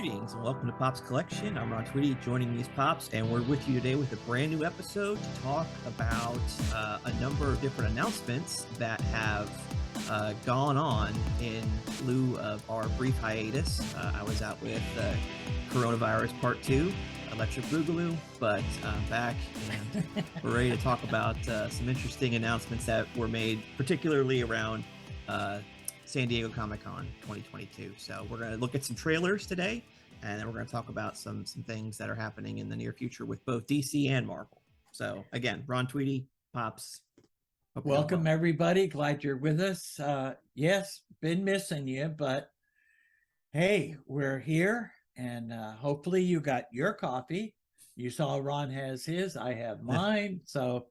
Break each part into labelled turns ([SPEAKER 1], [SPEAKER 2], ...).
[SPEAKER 1] Greetings and welcome to Pops Collection. I'm Ron Tweedy, joining these Pops, and we're with you today with a brand new episode to talk about a number of different announcements that have gone on in lieu of our brief hiatus. I was out with Coronavirus Part 2, Electric Boogaloo, but I'm back and we're ready to talk about some interesting announcements that were made, particularly around San Diego Comic-Con 2022. So we're going to look at some trailers today, and then we're going to talk about some things that are happening in the near future with both DC and Marvel. So again, Ron Tweedy, Pops.
[SPEAKER 2] Welcome, everybody. Glad you're with us. Yes, been missing you, but hey, we're here, and hopefully you got your coffee. You saw Ron has his, I have mine. So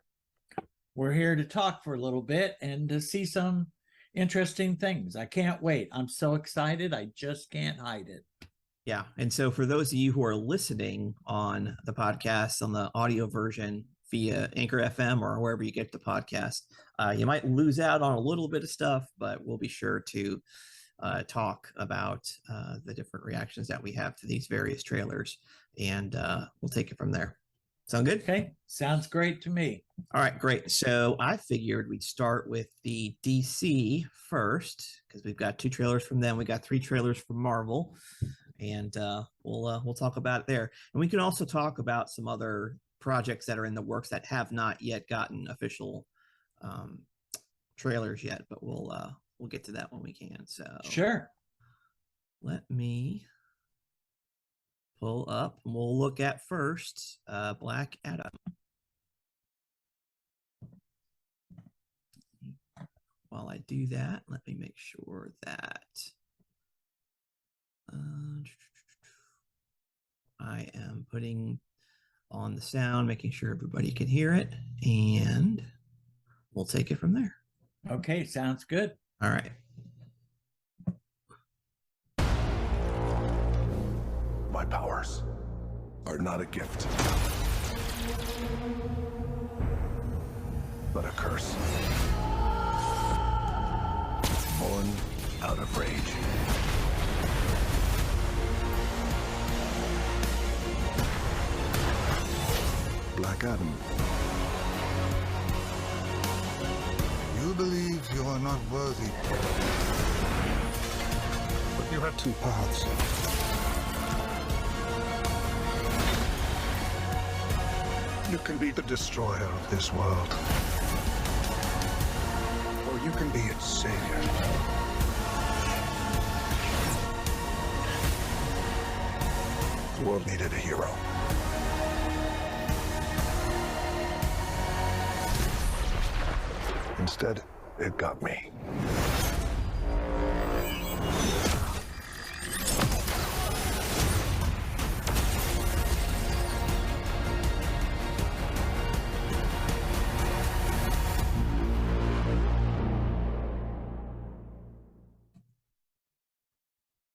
[SPEAKER 2] we're here to talk for a little bit and to see some interesting things. I can't wait. I'm so excited. I just can't hide it.
[SPEAKER 1] Yeah. And so for those of you who are listening on the podcast, on the audio version via Anchor FM or wherever you get the podcast, you might lose out on a little bit of stuff, but we'll be sure to talk about the different reactions that we have to these various trailers, and we'll take it from there. Sound good?
[SPEAKER 2] Okay. Sounds great to me.
[SPEAKER 1] All right, great. So I figured we'd start with the DC first because we've got 2 trailers from them. We got 3 trailers from Marvel, and we'll talk about it there. And we can also talk about some other projects that are in the works that have not yet gotten official trailers yet, but we'll get to that when we can. So
[SPEAKER 2] sure.
[SPEAKER 1] Let me pull up, and we'll look at first Black Adam. While I do that, let me make sure that I am putting on the sound, making sure everybody can hear it, and we'll take it from there.
[SPEAKER 2] Okay, sounds good.
[SPEAKER 1] All right.
[SPEAKER 3] My powers are not a gift, but a curse. Born out of rage. Black Adam.
[SPEAKER 4] You believe you are not worthy. But you have 2 paths. You can be the destroyer of this world. Or you can be its savior. The world needed a hero. Instead, it got me.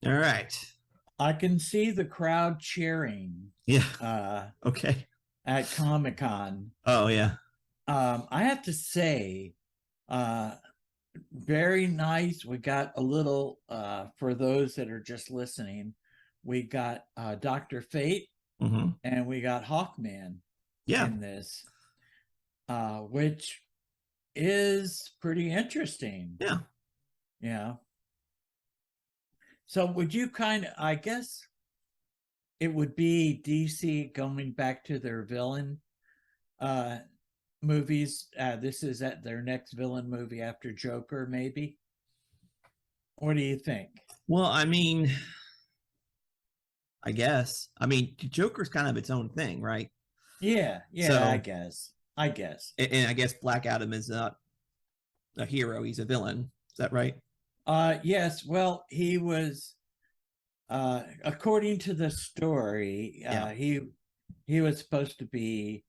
[SPEAKER 1] All right.
[SPEAKER 2] I can see the crowd cheering.
[SPEAKER 1] Yeah. Okay.
[SPEAKER 2] At Comic-Con.
[SPEAKER 1] Oh, yeah.
[SPEAKER 2] I have to say, very nice. We got a little, for those that are just listening, we got Dr. Fate, and we got Hawkman in this, which is pretty interesting.
[SPEAKER 1] Yeah.
[SPEAKER 2] Yeah. So would you I guess it would be DC going back to their villain movies. This is at their next villain movie after Joker, maybe. What do you think?
[SPEAKER 1] Well, I mean, I guess. I mean, Joker's kind of its own thing, right?
[SPEAKER 2] Yeah,
[SPEAKER 1] So,
[SPEAKER 2] I guess.
[SPEAKER 1] and I guess Black Adam is not a hero; he's a villain. Is that right?
[SPEAKER 2] Yes. Well, he was, according to the story, he was supposed to be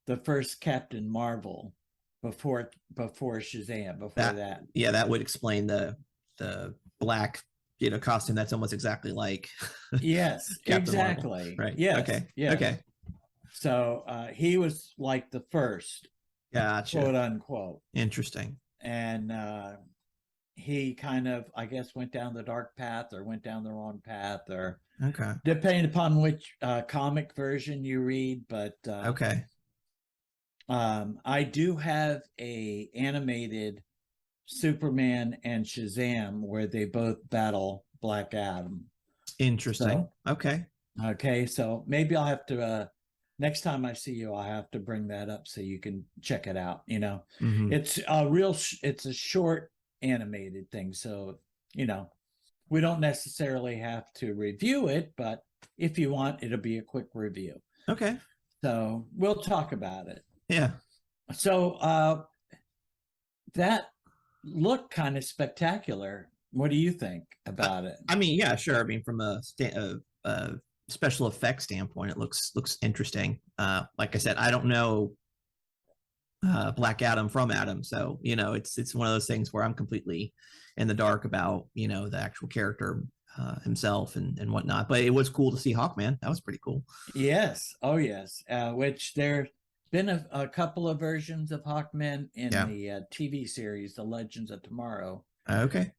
[SPEAKER 2] the first Captain Marvel before Shazam. That.
[SPEAKER 1] Yeah, that would explain the black costume that's almost exactly like
[SPEAKER 2] yes, exactly.
[SPEAKER 1] Marvel. Right.
[SPEAKER 2] Yes.
[SPEAKER 1] Okay.
[SPEAKER 2] Yes.
[SPEAKER 1] Okay.
[SPEAKER 2] So he was like the first,
[SPEAKER 1] Gotcha.
[SPEAKER 2] quote unquote.
[SPEAKER 1] Interesting.
[SPEAKER 2] And he kind of, I guess, went down the dark path or went down the wrong path, or
[SPEAKER 1] Okay.
[SPEAKER 2] depending upon which comic version you read. But
[SPEAKER 1] Okay.
[SPEAKER 2] I do have a animated Superman and Shazam where they both battle Black Adam.
[SPEAKER 1] Interesting.
[SPEAKER 2] So,
[SPEAKER 1] Okay.
[SPEAKER 2] okay, so maybe I'll have to next time I see you, I'll have to bring that up so you can check it out.
[SPEAKER 1] Mhm.
[SPEAKER 2] It's it's a short animated thing, so we don't necessarily have to review it, but if you want, it'll be a quick review.
[SPEAKER 1] Okay.
[SPEAKER 2] So we'll talk about it.
[SPEAKER 1] Yeah.
[SPEAKER 2] So that looked kind of spectacular. What do you think about it?
[SPEAKER 1] I mean, yeah, sure. I mean, from a special effects standpoint, it looks interesting. Like I said, I don't know Black Adam from Adam, so it's one of those things where I'm completely in the dark about the actual character himself and whatnot. But it was cool to see Hawkman. That was pretty cool.
[SPEAKER 2] Yes. Oh, yes. Which there been a couple of versions of Hawkman in the TV series, The Legends of Tomorrow.
[SPEAKER 1] Okay.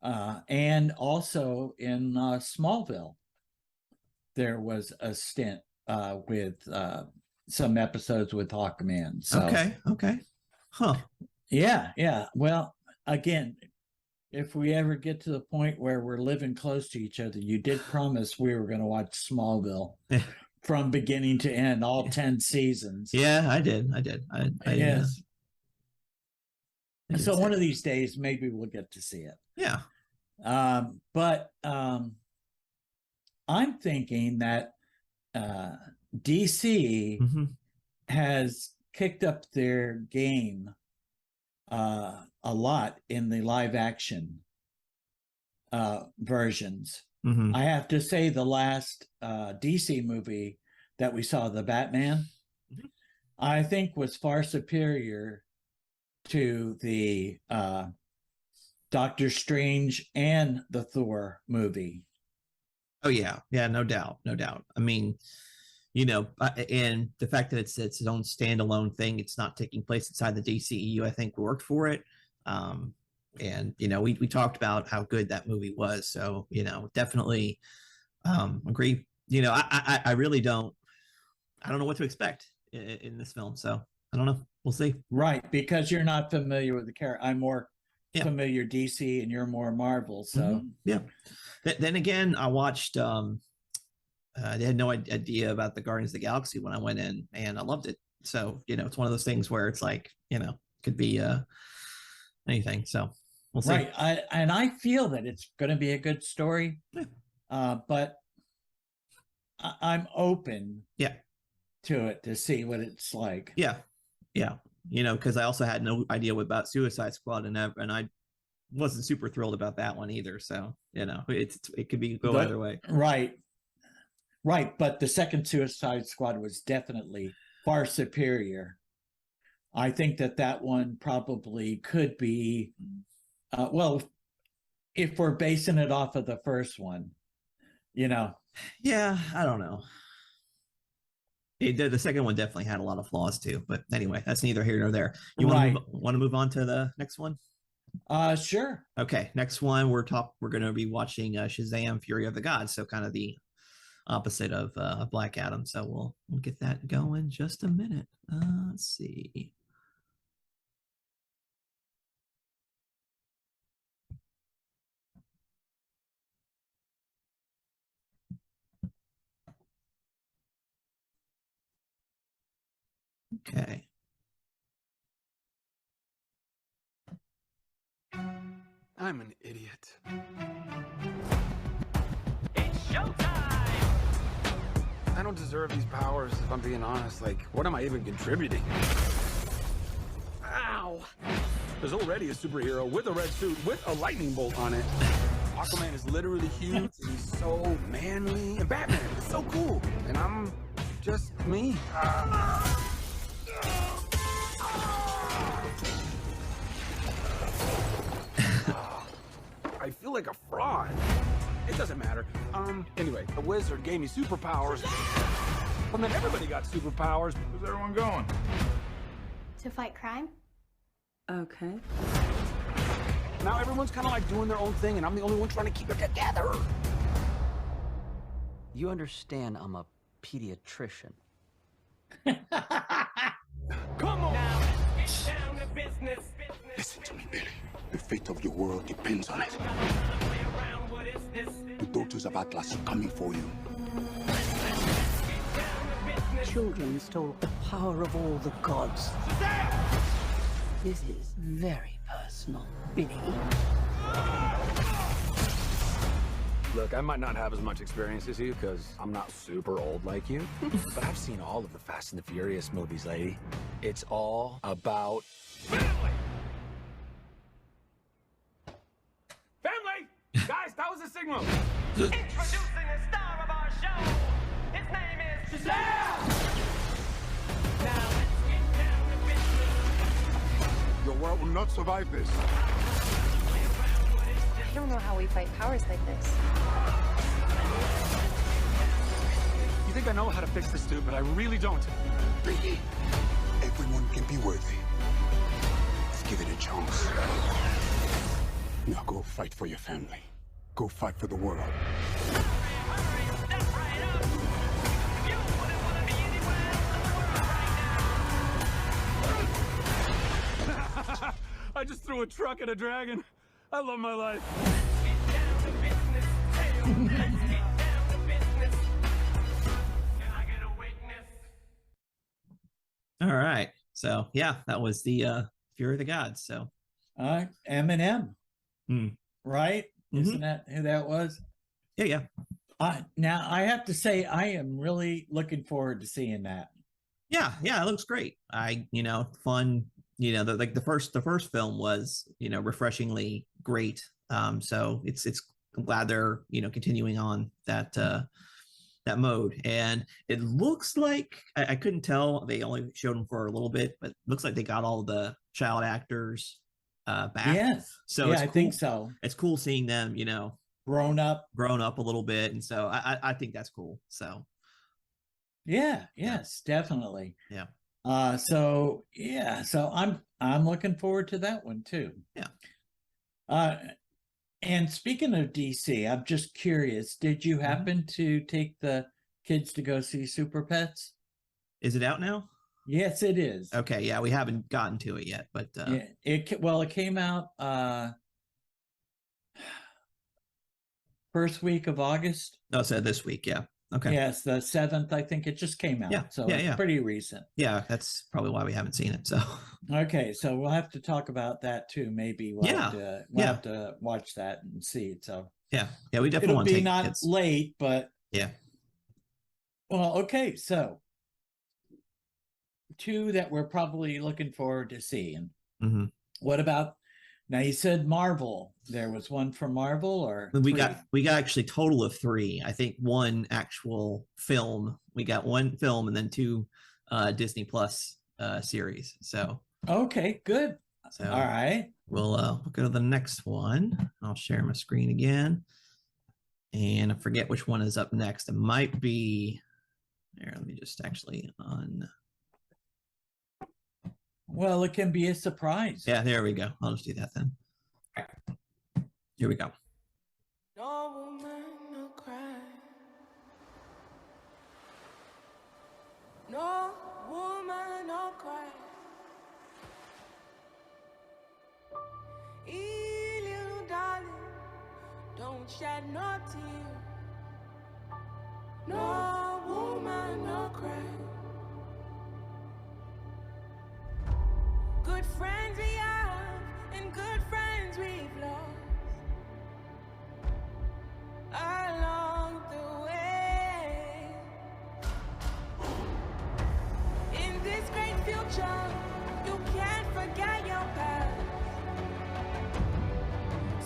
[SPEAKER 2] And also in Smallville, there was a stint with some episodes with Hawkman. So,
[SPEAKER 1] Okay. Huh.
[SPEAKER 2] Yeah. Well, again, if we ever get to the point where we're living close to each other, you did promise we were going to watch Smallville from beginning to end, all 10 seasons.
[SPEAKER 1] Yeah, I did.
[SPEAKER 2] Yes. So one of these days, maybe we'll get to see it.
[SPEAKER 1] Yeah.
[SPEAKER 2] But I'm thinking that DC has kicked up their game a lot in the live action versions. I have to say the last DC movie that we saw, The Batman, I think was far superior to the Doctor Strange and the Thor movie.
[SPEAKER 1] Oh yeah, no doubt. I mean, and the fact that it's its own standalone thing, it's not taking place inside the DCEU, I think worked for it. And we talked about how good that movie was, so definitely agree. I really don't know what to expect in this film, so I don't know. We'll see.
[SPEAKER 2] Right, because you're not familiar with the character. I'm more familiar DC, and you're more Marvel. So
[SPEAKER 1] yeah. Then again, I watched. They had no idea about the Guardians of the Galaxy when I went in, and I loved it. So it's one of those things where it's like could be anything. So we'll see.
[SPEAKER 2] Right, I feel that it's going to be a good story. But I'm open. To it to see what it's like.
[SPEAKER 1] Yeah. Because I also had no idea about Suicide Squad, and I wasn't super thrilled about that one either. So it could go either way.
[SPEAKER 2] Right. But the second Suicide Squad was definitely far superior. I think that one probably could be, well, if we're basing it off of the first one,
[SPEAKER 1] Yeah, I don't know. The second one definitely had a lot of flaws too, but anyway, that's neither here nor there. You want to move on to the next one?
[SPEAKER 2] Sure.
[SPEAKER 1] Okay, next one we're going to be watching Shazam: Fury of the Gods, so kind of the opposite of Black Adam. So we'll get that going just a minute. Let's see. Okay.
[SPEAKER 5] I'm an idiot.
[SPEAKER 6] It's showtime!
[SPEAKER 5] I don't deserve these powers, if I'm being honest. Like, what am I even contributing? Ow! There's already a superhero with a red suit with a lightning bolt on it. Aquaman is literally huge, and he's so manly. And Batman is so cool. And I'm just me. I feel like a fraud. It doesn't matter. Anyway, the wizard gave me superpowers. And then everybody got superpowers.
[SPEAKER 7] Where's everyone going?
[SPEAKER 8] To fight crime?
[SPEAKER 9] Okay.
[SPEAKER 5] Now everyone's kind of like doing their own thing, and I'm the only one trying to keep it together.
[SPEAKER 7] You understand I'm a pediatrician.
[SPEAKER 5] Come on!
[SPEAKER 6] Now, let's get down to business.
[SPEAKER 3] Listen to me, Billy. The fate of your world depends on it.
[SPEAKER 6] Play around, what is this?
[SPEAKER 3] The daughters of Atlas are coming for you.
[SPEAKER 8] Children stole the power of all the gods. This is very personal, Billy.
[SPEAKER 5] Look, I might not have as much experience as you, because I'm not super old like you. But I've seen all of the Fast and the Furious movies, lady. It's all about family! Family! Guys, that was a signal!
[SPEAKER 6] Introducing the star of our show. His name is Shazam! Now, let's get down to business.
[SPEAKER 4] Your world will not survive this.
[SPEAKER 9] I don't know how we fight powers like this.
[SPEAKER 5] You think I know how to fix this, dude, but I really don't.
[SPEAKER 3] Billy, everyone can be worthy. Let's give it a chance. Now go fight for your family. Go fight for the world.
[SPEAKER 6] Step right up. You wouldn't want to be anywhere else in the world right now.
[SPEAKER 5] I just threw a truck at a dragon. I love my life.
[SPEAKER 6] Get down to business. Hey, let's get down to business. Can I get a witness?
[SPEAKER 1] All right. So yeah, that was the Fury of the Gods. So
[SPEAKER 2] Eminem,
[SPEAKER 1] Hmm.
[SPEAKER 2] right?
[SPEAKER 1] Mhm.
[SPEAKER 2] Isn't that who that was?
[SPEAKER 1] yeah.
[SPEAKER 2] Now I have to say I am really looking forward to seeing that.
[SPEAKER 1] Yeah, it looks great. Fun. The first film was refreshingly great. So it's I'm glad they're continuing on that mode, and it looks like I couldn't tell. They only showed them for a little bit, but it looks like they got all the child actors back.
[SPEAKER 2] Yes.
[SPEAKER 1] So
[SPEAKER 2] yeah,
[SPEAKER 1] it's
[SPEAKER 2] I
[SPEAKER 1] cool.
[SPEAKER 2] think so.
[SPEAKER 1] It's cool seeing them,
[SPEAKER 2] Grown up.
[SPEAKER 1] grown up a little bit, and so I think that's cool. So
[SPEAKER 2] Yeah. Yes, definitely.
[SPEAKER 1] Yeah.
[SPEAKER 2] So I'm looking forward to that one too.
[SPEAKER 1] Yeah.
[SPEAKER 2] And speaking of DC, I'm just curious, did you happen to take the kids to go see Super Pets?
[SPEAKER 1] is it out now?
[SPEAKER 2] Yes, it is.
[SPEAKER 1] Okay, yeah, we haven't gotten to it yet, but
[SPEAKER 2] Yeah, it came out first week of August.
[SPEAKER 1] no, so this week, yeah. Okay.
[SPEAKER 2] Yes, the 7th, I think it just came out.
[SPEAKER 1] Yeah,
[SPEAKER 2] So
[SPEAKER 1] yeah,
[SPEAKER 2] it's
[SPEAKER 1] yeah.
[SPEAKER 2] pretty recent.
[SPEAKER 1] Yeah, that's probably why we haven't seen it. So
[SPEAKER 2] Okay, so we'll have to talk about that too. Maybe we'll
[SPEAKER 1] Yeah,
[SPEAKER 2] have to watch that and see it. So
[SPEAKER 1] yeah, we definitely
[SPEAKER 2] it'll
[SPEAKER 1] want to
[SPEAKER 2] be
[SPEAKER 1] take
[SPEAKER 2] not
[SPEAKER 1] kids.
[SPEAKER 2] late, but
[SPEAKER 1] Yeah.
[SPEAKER 2] well, okay. So two that we're probably looking forward to seeing.
[SPEAKER 1] hmm
[SPEAKER 2] What about now? You said Marvel. There was one for Marvel, or
[SPEAKER 1] We
[SPEAKER 2] three?
[SPEAKER 1] got actually total of 3. I think one actual film. We got one film and then 2 Disney Plus series. So
[SPEAKER 2] Okay, good.
[SPEAKER 1] so
[SPEAKER 2] All right.
[SPEAKER 1] we'll go to the next one. I'll share my screen again, and I forget which one is up next. It might be there. Let me just actually
[SPEAKER 2] Well, it can be a surprise.
[SPEAKER 1] Yeah, there we go. I'll just do that then. Here we go.
[SPEAKER 6] No woman, no cry. No woman, no cry. Hey, little darling, don't shed no tear. No woman, no cry. Good friends we have, and good friends we've lost along the way. In this great future, you can't forget your past.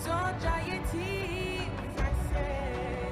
[SPEAKER 6] So dry your tears, I say.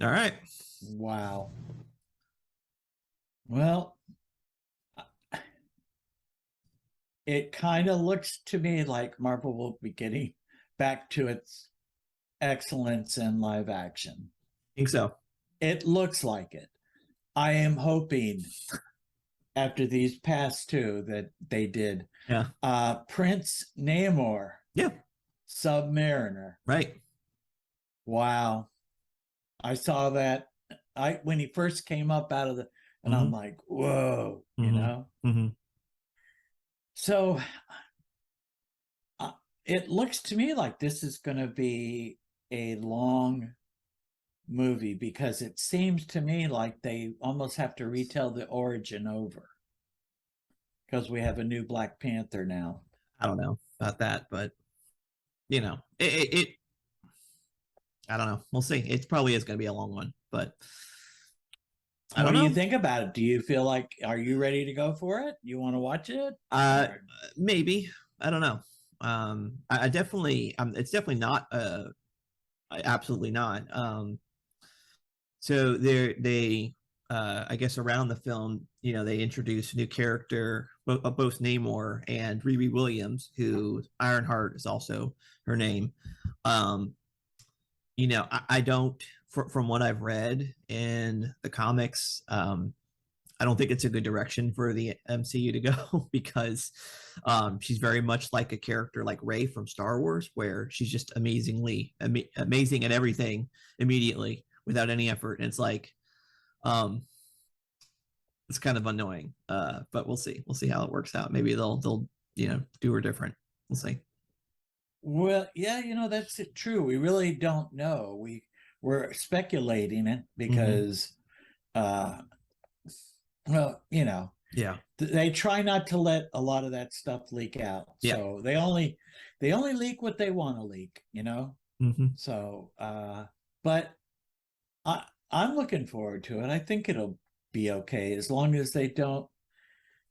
[SPEAKER 1] All right.
[SPEAKER 2] Wow. Well, it kind of looks to me like Marvel will be getting back to its excellence in live action.
[SPEAKER 1] Think so.
[SPEAKER 2] It looks like it. I am hoping after these past two that they did.
[SPEAKER 1] Yeah.
[SPEAKER 2] Prince Namor.
[SPEAKER 1] Yeah.
[SPEAKER 2] Submariner.
[SPEAKER 1] Right.
[SPEAKER 2] Wow. I saw that when he first came up out of the, and I'm like, whoa, you know?
[SPEAKER 1] Mm-hmm.
[SPEAKER 2] So it looks to me like this is going to be a long movie because it seems to me like they almost have to retell the origin over because we have a new Black Panther now.
[SPEAKER 1] I don't know about that, but you know, it I don't know. We'll see. It probably is going to be a long one, but I don't know.
[SPEAKER 2] What do you think about it? Do you feel like, are you ready to go for it? You want to watch it?
[SPEAKER 1] Maybe. I don't know. I definitely, it's definitely not, absolutely not. So they, I guess around the film, you know, they introduced a new character, both Namor and Riri Williams, who Ironheart is also her name. You know, I don't, from what I've read in the comics, I don't think it's a good direction for the MCU to go because she's very much like a character like Rey from Star Wars, where she's just amazing at everything immediately without any effort. And it's like, it's kind of annoying, but we'll see. We'll see how it works out. Maybe they'll you know, do her different. We'll see.
[SPEAKER 2] Well, yeah, you know, that's true. We really don't know. We're speculating it because, well, you know,
[SPEAKER 1] yeah,
[SPEAKER 2] they try not to let a lot of that stuff leak out.
[SPEAKER 1] Yeah.
[SPEAKER 2] So they only leak what they want to leak, you know?
[SPEAKER 1] Mm-hmm.
[SPEAKER 2] So, but I'm looking forward to it. I think it'll be okay as long as they don't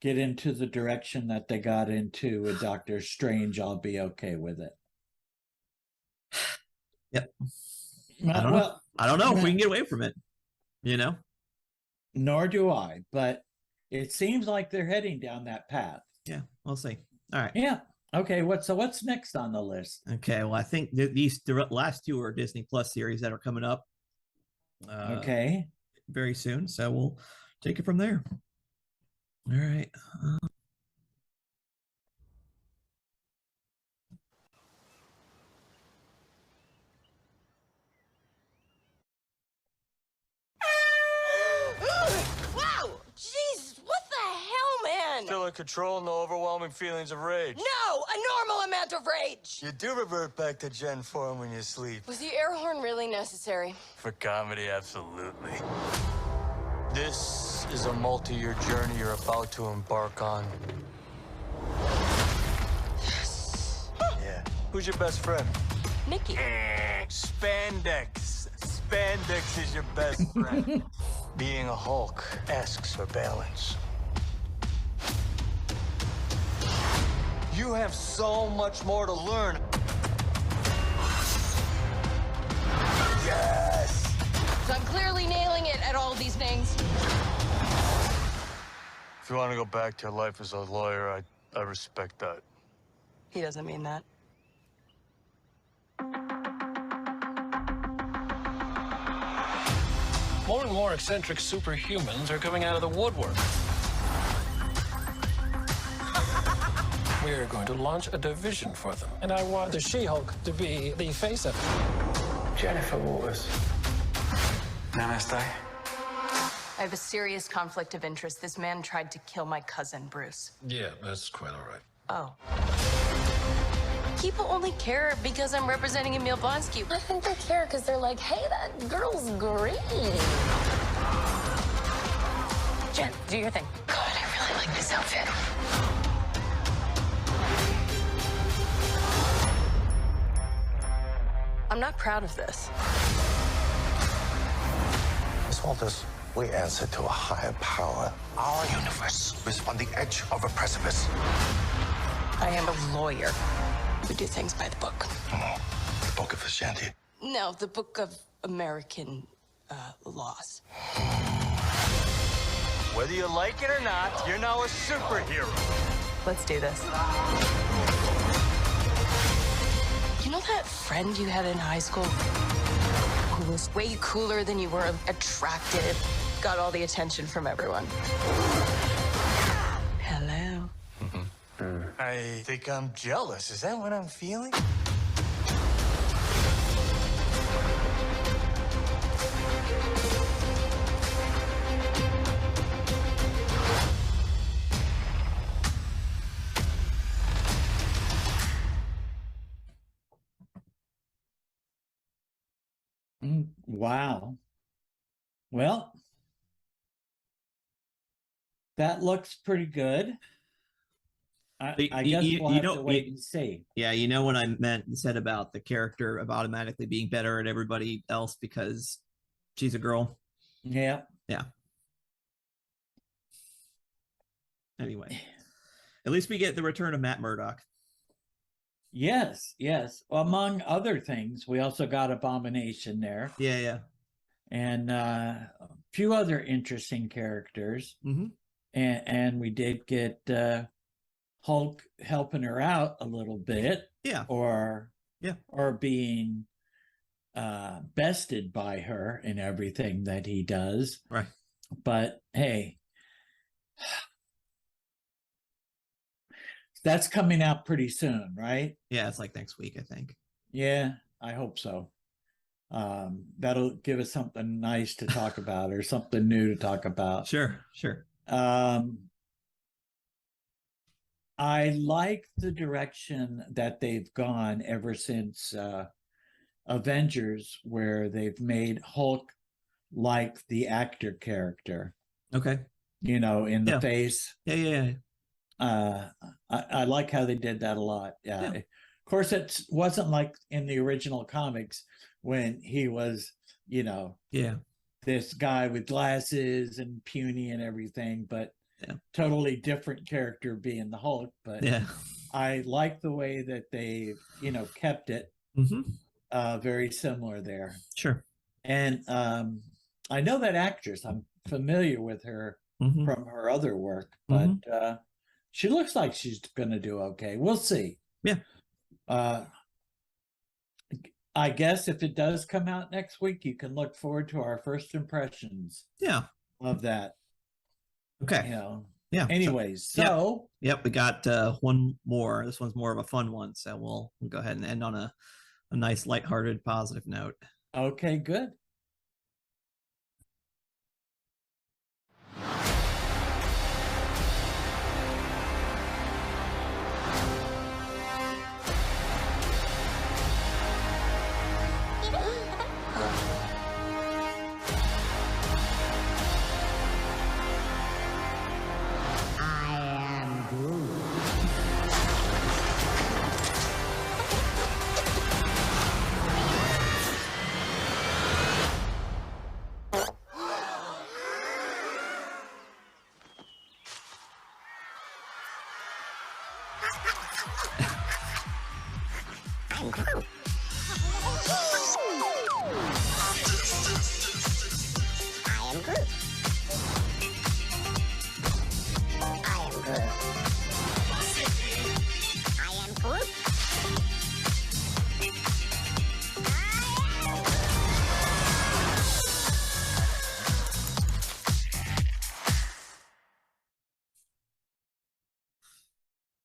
[SPEAKER 2] get into the direction that they got into with Doctor Strange. I'll be okay with it.
[SPEAKER 1] Yep. I don't know if we can get away from it, you know?
[SPEAKER 2] Nor do I, but it seems like they're heading down that path.
[SPEAKER 1] Yeah, we'll see. All right.
[SPEAKER 2] Yeah. Okay. What's next on the list?
[SPEAKER 1] Okay. Well, I think the last two are Disney Plus series that are coming up.
[SPEAKER 2] Okay.
[SPEAKER 1] Very soon. So we'll take it from there. All right.
[SPEAKER 10] Wow! Jeez, what the hell, man?
[SPEAKER 11] Still in control, no overwhelming feelings of rage.
[SPEAKER 10] No, a normal amount of rage.
[SPEAKER 11] You do revert back to Gen form when you sleep.
[SPEAKER 10] Was the air horn really necessary?
[SPEAKER 11] For comedy, absolutely. This is a multi-year journey you're about to embark on.
[SPEAKER 10] Yes.
[SPEAKER 11] Yeah. Who's your best friend?
[SPEAKER 10] Nikki.
[SPEAKER 11] Spandex. Spandex is your best friend. Being a Hulk asks for balance. You have so much more to learn. Yes!
[SPEAKER 10] So I'm clearly nailing it at all these things.
[SPEAKER 11] If you want to go back to your life as a lawyer, I respect that.
[SPEAKER 10] He doesn't mean that.
[SPEAKER 12] More and more eccentric superhumans are coming out of the woodwork. We're going to launch a division for them, and I want the She-Hulk to be the face of it.
[SPEAKER 11] Jennifer Waters.
[SPEAKER 10] Namaste. I have a serious conflict of interest. This man tried to kill my cousin, Bruce.
[SPEAKER 12] Yeah, that's quite all right.
[SPEAKER 10] Oh. People only care because I'm representing Emil Blonsky. I think they care because they're like, hey, that girl's great. Jen, do your thing. God, I really like this outfit. I'm not proud of this.
[SPEAKER 13] Miss Walters, we answer to a higher power. Our universe is on the edge of a precipice.
[SPEAKER 10] I am a lawyer. We do things by the book.
[SPEAKER 13] The Book of Ashanti.
[SPEAKER 10] No, the Book of American loss.
[SPEAKER 11] Whether you like it or not, you're now a superhero.
[SPEAKER 10] Let's do this. You know that friend you had in high school who was way cooler than you were, attractive, got all the attention from everyone? Hello.
[SPEAKER 11] I think I'm jealous. Is that what I'm feeling?
[SPEAKER 2] Wow. Well, that looks pretty good. I guess we'll have to wait and see.
[SPEAKER 1] Yeah, you know what I meant and said about the character of automatically being better at everybody else because she's a girl.
[SPEAKER 2] Yeah.
[SPEAKER 1] Yeah. Anyway, at least we get the return of Matt Murdock.
[SPEAKER 2] Yes, yes. Well, among other things, we also got Abomination there.
[SPEAKER 1] Yeah, yeah.
[SPEAKER 2] And a few other interesting characters.
[SPEAKER 1] Mm-hmm.
[SPEAKER 2] And we did get Hulk helping her out a little bit.
[SPEAKER 1] Yeah.
[SPEAKER 2] Or being bested by her in everything that he does.
[SPEAKER 1] Right.
[SPEAKER 2] But hey, that's coming out pretty soon, right?
[SPEAKER 1] Yeah, it's like next week, I think.
[SPEAKER 2] Yeah, I hope so. That'll give us something nice to talk about or something new to talk about.
[SPEAKER 1] Sure.
[SPEAKER 2] I like the direction that they've gone ever since Avengers, where they've made Hulk like the actor character.
[SPEAKER 1] Okay.
[SPEAKER 2] You know, in the face.
[SPEAKER 1] Yeah.
[SPEAKER 2] I like how they did that a lot. Yeah. Of course, it wasn't like in the original comics when he was, you know, this guy with glasses and puny and everything, but totally different character being the Hulk. But I like the way that they, you know, kept it very similar there.
[SPEAKER 1] Sure.
[SPEAKER 2] And I know that actress. I'm familiar with her from her other work, but she looks like she's going to do okay. We'll see.
[SPEAKER 1] Yeah.
[SPEAKER 2] I guess if it does come out next week, you can look forward to our first impressions.
[SPEAKER 1] Yeah.
[SPEAKER 2] Of that.
[SPEAKER 1] Okay.
[SPEAKER 2] You know.
[SPEAKER 1] Yeah.
[SPEAKER 2] Anyways, so.
[SPEAKER 1] Yep. We got one more. This one's more of a fun one, so we'll go ahead and end on a nice, lighthearted, positive note.
[SPEAKER 2] Okay. Good.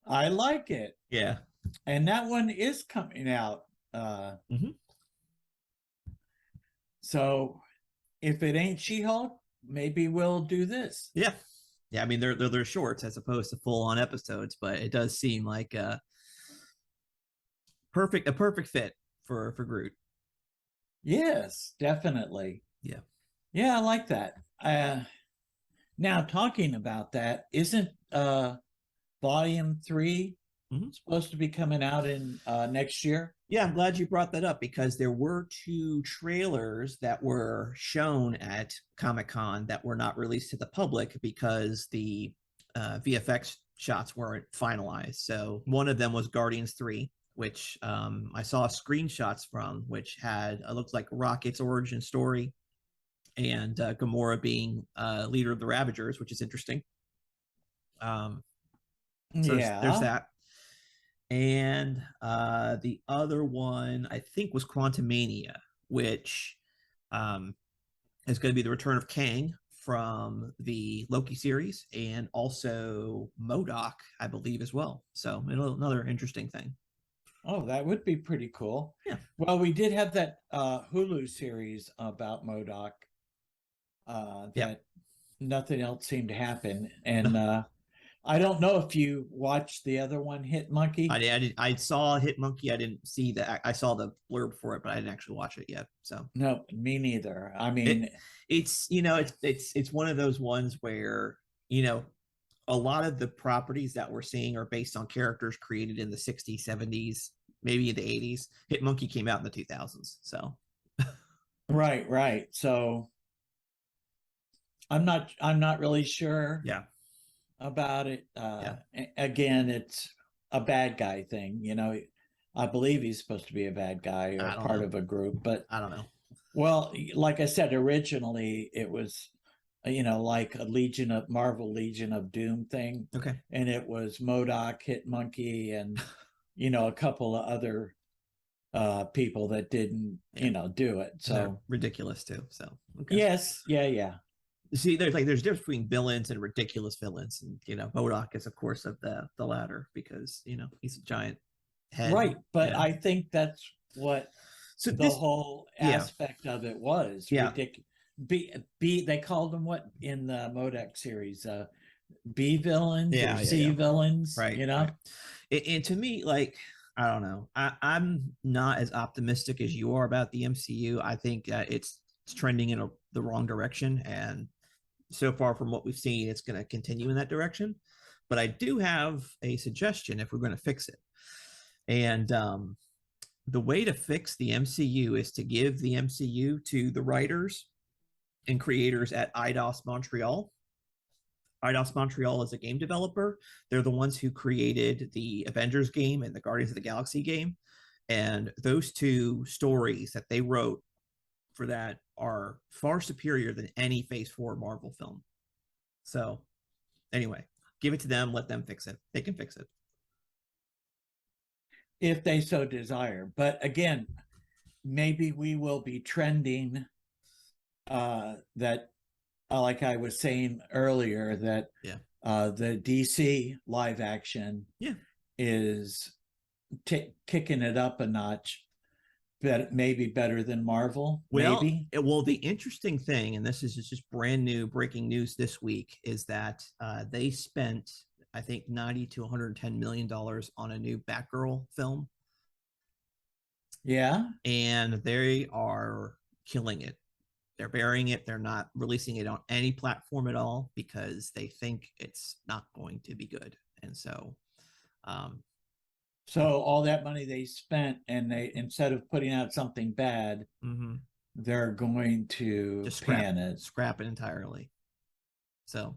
[SPEAKER 2] I like it.
[SPEAKER 1] Yeah.
[SPEAKER 2] And that one is coming out. So if it ain't She-Hulk, maybe we'll do this.
[SPEAKER 1] Yeah. Yeah. I mean, they're shorts as opposed to full on episodes, but it does seem like a perfect fit for Groot.
[SPEAKER 2] Yes, definitely.
[SPEAKER 1] Yeah.
[SPEAKER 2] Yeah, I like that. Now talking about that, isn't Volume 3 supposed to be coming out in next year?
[SPEAKER 1] Yeah, I'm glad you brought that up because there were 2 trailers that were shown at Comic-Con that were not released to the public because the VFX shots weren't finalized. So one of them was Guardians 3, which I saw screenshots from, which had, it looked like Rocket's origin story and Gamora being leader of the Ravagers, which is interesting. So there's that. And the other one I think was Quantumania, which is going to be the return of Kang from the Loki series, and also MODOK, I believe, as well. So another interesting thing.
[SPEAKER 2] Oh, that would be pretty cool.
[SPEAKER 1] Yeah.
[SPEAKER 2] Well, we did have that Hulu series about MODOK that nothing else seemed to happen. And I don't know if you watched the other one, Hit Monkey.
[SPEAKER 1] I saw Hit Monkey. I didn't see that. I saw the blurb for it, but I didn't actually watch it yet. So
[SPEAKER 2] no, me neither. I mean,
[SPEAKER 1] it's one of those ones where, you know, a lot of the properties that we're seeing are based on characters created in the 60s, 70s, maybe in the 80s. Hit Monkey came out in the 2000s. So
[SPEAKER 2] right. So I'm not really sure.
[SPEAKER 1] Yeah.
[SPEAKER 2] About it. Again, it's a bad guy thing. You know, I believe he's supposed to be a bad guy or part of a group, but
[SPEAKER 1] I don't know.
[SPEAKER 2] Well, like I said, originally it was, you know, like a Marvel Legion of Doom thing.
[SPEAKER 1] Okay.
[SPEAKER 2] And it was MODOK, Hit Monkey, and, you know, a couple of other people that didn't, you know, do it. So
[SPEAKER 1] they're ridiculous too. So okay.
[SPEAKER 2] Yes. Yeah.
[SPEAKER 1] See, there's a difference between villains and ridiculous villains, and you know, MODOK is of course of the latter, because you know he's a giant head.
[SPEAKER 2] Right, but
[SPEAKER 1] yeah.
[SPEAKER 2] I think that's what the whole aspect of it was.
[SPEAKER 1] Yeah.
[SPEAKER 2] Ridiculous. They called them what in the MODOK series? B villains or C villains,
[SPEAKER 1] right?
[SPEAKER 2] You know,
[SPEAKER 1] right. And to me, like, I don't know, I'm not as optimistic as you are about the MCU. I think it's trending in the wrong direction, and so far from what we've seen, it's going to continue in that direction. But I do have a suggestion if we're going to fix it. And the way to fix the MCU is to give the MCU to the writers and creators at Eidos Montreal. Eidos Montreal is a game developer. They're the ones who created the Avengers game and the Guardians of the Galaxy game. And those two stories that they wrote for that are far superior than any Phase 4 Marvel film. So anyway, give it to them, let them fix it. They can fix it
[SPEAKER 2] if they so desire. But again, maybe we will be trending that, like I was saying earlier, that the DC live action is kicking it up a notch. Maybe better than Marvel. Maybe.
[SPEAKER 1] Well, the interesting thing, and this is just brand new breaking news this week, is that they spent, I think, $90 to $110 million on a new Batgirl film.
[SPEAKER 2] Yeah.
[SPEAKER 1] And they are killing it. They're burying it. They're not releasing it on any platform at all because they think it's not going to be good. And so
[SPEAKER 2] so all that money they spent, and they, instead of putting out something bad, they're going to
[SPEAKER 1] just scrap it entirely. So,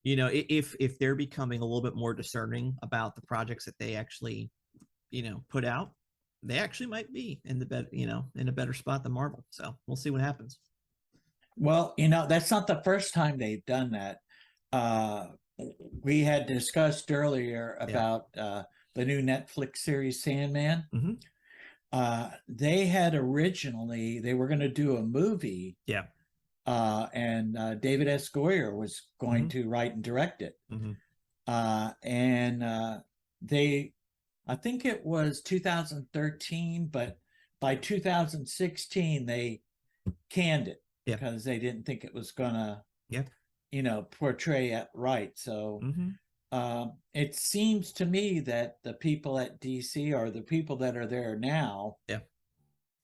[SPEAKER 1] you know, if they're becoming a little bit more discerning about the projects that they actually, you know, put out, they actually might be in a better spot than Marvel. So we'll see what happens.
[SPEAKER 2] Well, you know, that's not the first time they've done that. We had discussed earlier about the new Netflix series Sandman. They had originally, they were going to do a movie.
[SPEAKER 1] Yeah.
[SPEAKER 2] And David S. Goyer was going to write and direct it. And I think it was 2013, but by 2016, they canned it because they didn't think it was going to, you know, portray it right. So it seems to me that the people at DC, or the people that are there now,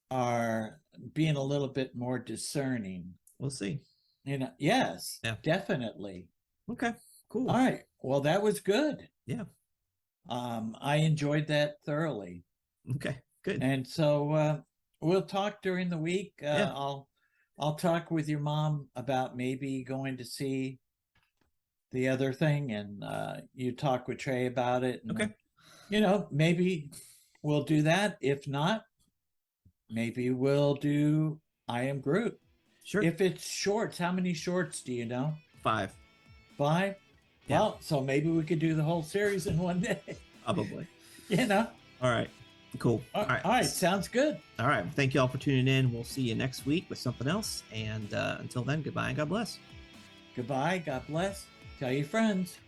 [SPEAKER 2] are being a little bit more discerning.
[SPEAKER 1] We'll see.
[SPEAKER 2] You know, yes, definitely.
[SPEAKER 1] Okay, cool.
[SPEAKER 2] All right. Well, that was good.
[SPEAKER 1] Yeah.
[SPEAKER 2] I enjoyed that thoroughly.
[SPEAKER 1] Okay, good.
[SPEAKER 2] And so we'll talk during the week. I'll talk with your mom about maybe going to see the other thing, and you talk with Trey about it. And,
[SPEAKER 1] okay.
[SPEAKER 2] You know, maybe we'll do that. If not, maybe we'll do I am Groot.
[SPEAKER 1] Sure.
[SPEAKER 2] If it's shorts, how many shorts do you know?
[SPEAKER 1] 5.
[SPEAKER 2] 5?
[SPEAKER 1] Yeah.
[SPEAKER 2] Well, so maybe we could do the whole series in one day.
[SPEAKER 1] Probably.
[SPEAKER 2] You know?
[SPEAKER 1] All right. Cool.
[SPEAKER 2] All right. Sounds good.
[SPEAKER 1] All right. Thank you all for tuning in. We'll see you next week with something else. And until then, goodbye and God bless.
[SPEAKER 2] Goodbye. God bless. Tell your friends.